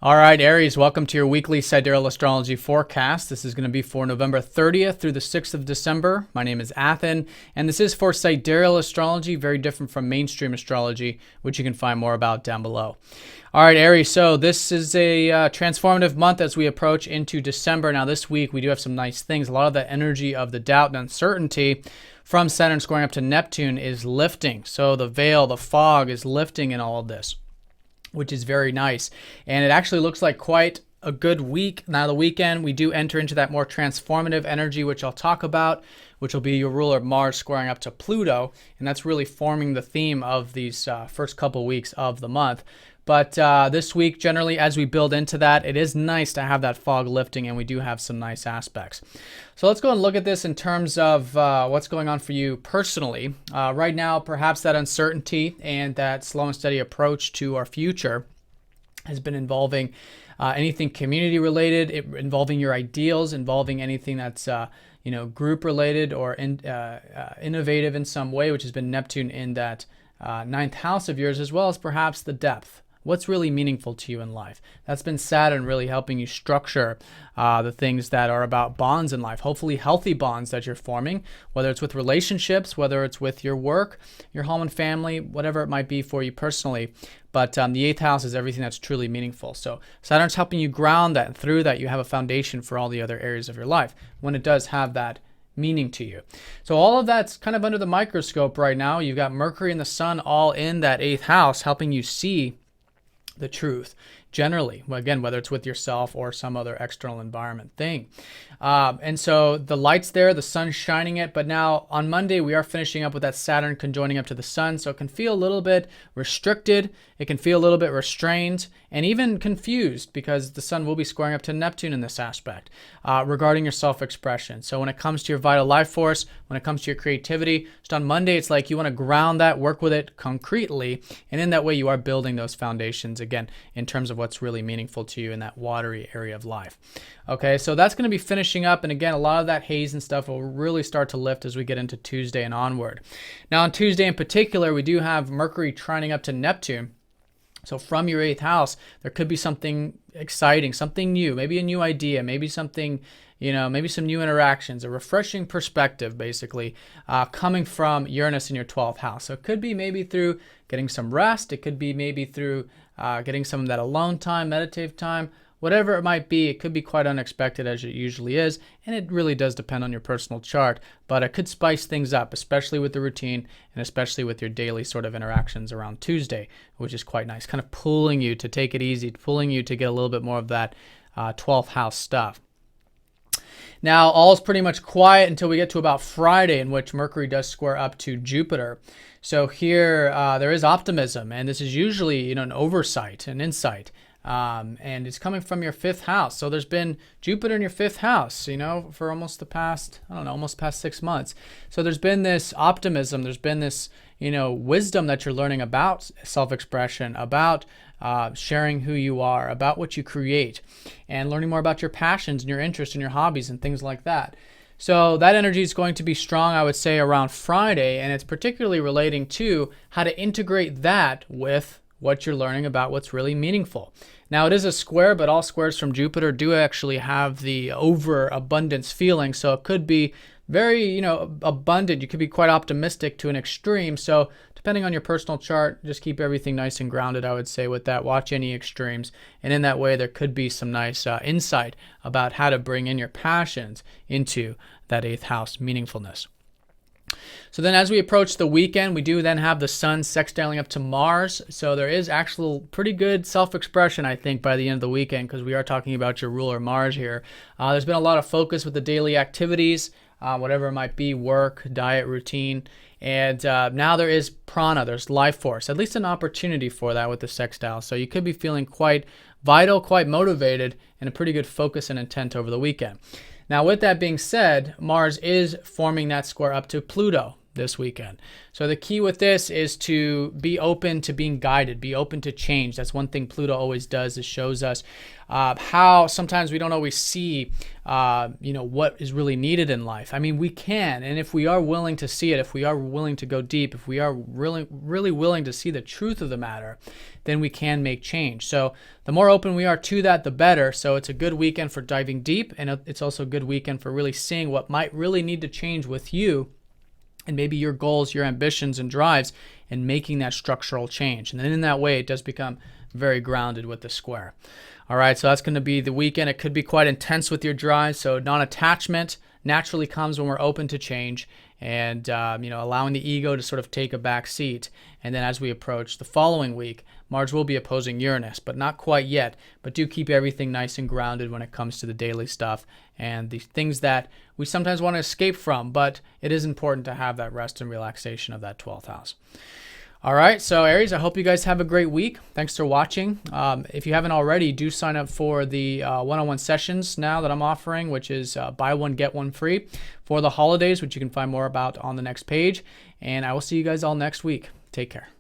All right, Aries, welcome to your weekly Sidereal Astrology forecast. This is going to be for November 30th through the 6th of December. My name is Athen, and this is for Sidereal Astrology, very different from mainstream astrology, which you can find more about down below. All right, Aries, so this is a transformative month as we approach into December. Now, this week, we do have some nice things. A lot of the energy of the doubt and uncertainty from Saturn squaring up to Neptune is lifting. So the veil, the fog is lifting in all of this, which is very nice. And it actually looks like quite a good week. Now, the weekend, we do enter into that more transformative energy, which I'll talk about, which will be your ruler Mars squaring up to Pluto. And that's really forming the theme of these first couple weeks of the month. But this week, generally, as we build into that, it is nice to have that fog lifting, and we do have some nice aspects. So let's go and look at this in terms of what's going on for you personally. Right now, perhaps that uncertainty and that slow and steady approach to our future has been involving anything community related, involving your ideals, involving anything that's group related or innovative in some way, which has been Neptune in that ninth house of yours, as well as perhaps the depth. What's really meaningful to you in life? That's been Saturn really helping you structure the things that are about bonds in life, hopefully healthy bonds that you're forming, whether it's with relationships, whether it's with your work, your home and family, whatever it might be for you personally. But the eighth house is everything that's truly meaningful. So Saturn's helping you ground that, and through that you have a foundation for all the other areas of your life when it does have that meaning to you. So all of that's kind of under the microscope right now. You've got Mercury and the Sun all in that eighth house helping you see the truth generally, again, whether it's with yourself or some other external environment thing. And so the light's there, the sun's shining it, but now on Monday we are finishing up with that Saturn conjoining up to the sun, so it can feel a little bit restricted, it can feel a little bit restrained, and even confused because the sun will be squaring up to Neptune in this aspect regarding your self-expression. So when it comes to your vital life force, when it comes to your creativity, just on Monday it's like you want to ground that, work with it concretely, and in that way you are building those foundations again in terms of what's really meaningful to you in that watery area of life. Okay, so that's going to be finishing up, and again, a lot of that haze and stuff will really start to lift as we get into Tuesday and onward. Now on Tuesday in particular, we do have Mercury trining up to Neptune. So from your eighth house, there could be something exciting, something new, maybe a new idea, maybe something, maybe some new interactions, a refreshing perspective, basically, coming from Uranus in your 12th house. So it could be maybe through getting some rest. It could be maybe through getting some of that alone time, meditative time, whatever it might be. It could be quite unexpected, as it usually is, and it really does depend on your personal chart, but it could spice things up, especially with the routine and especially with your daily sort of interactions around Tuesday, which is quite nice, kind of pulling you to take it easy, pulling you to get a little bit more of that 12th house stuff. Now, all is pretty much quiet until we get to about Friday, in which Mercury does square up to Jupiter. So here there is optimism, and this is usually an oversight, an insight. And it's coming from your fifth house. So there's been Jupiter in your fifth house, for almost the past, almost past 6 months. So there's been this optimism, there's been this, wisdom that you're learning about self-expression, about sharing who you are, about what you create, and learning more about your passions and your interests and your hobbies and things like that. So that energy is going to be strong, I would say, around Friday, and it's particularly relating to how to integrate that with what you're learning about what's really meaningful. Now, it is a square, but all squares from Jupiter do actually have the overabundance feeling, so it could be very, abundant. You could be quite optimistic to an extreme. So depending on your personal chart, just keep everything nice and grounded, I would say, with that. Watch any extremes. And in that way, there could be some nice insight about how to bring in your passions into that eighth house meaningfulness. So then as we approach the weekend, we do then have the sun sextiling up to Mars. So there is actual pretty good self-expression, I think, by the end of the weekend, because we are talking about your ruler Mars here. There's been a lot of focus with the daily activities, whatever it might be, work, diet, routine. And now there is prana, there's life force, at least an opportunity for that with the sextile. So you could be feeling quite vital, quite motivated, and a pretty good focus and intent over the weekend. Now, with that being said, Mars is forming that square up to Pluto, this weekend. So the key with this is to be open to being guided, be open to change. That's one thing Pluto always does, is shows us how sometimes we don't always see what is really needed in life. I mean, we can, and if we are willing to see it, if we are willing to go deep, if we are really willing to see the truth of the matter, then we can make change. So the more open we are to that, the better. So it's a good weekend for diving deep, and it's also a good weekend for really seeing what might really need to change with you and maybe your goals, your ambitions and drives, and making that structural change. And then in that way, it does become very grounded with the square. All right, so that's going to be the weekend. It could be quite intense with your drives. So non-attachment naturally comes when we're open to change and allowing the ego to sort of take a back seat. And then as we approach the following week, Mars will be opposing Uranus, but not quite yet. But do keep everything nice and grounded when it comes to the daily stuff and the things that we sometimes want to escape from, but it is important to have that rest and relaxation of that 12th house. All right, so Aries, I hope you guys have a great week. Thanks for watching. If you haven't already, do sign up for the one-on-one sessions now that I'm offering, which is buy one, get one free for the holidays, which you can find more about on the next page. And I will see you guys all next week. Take care.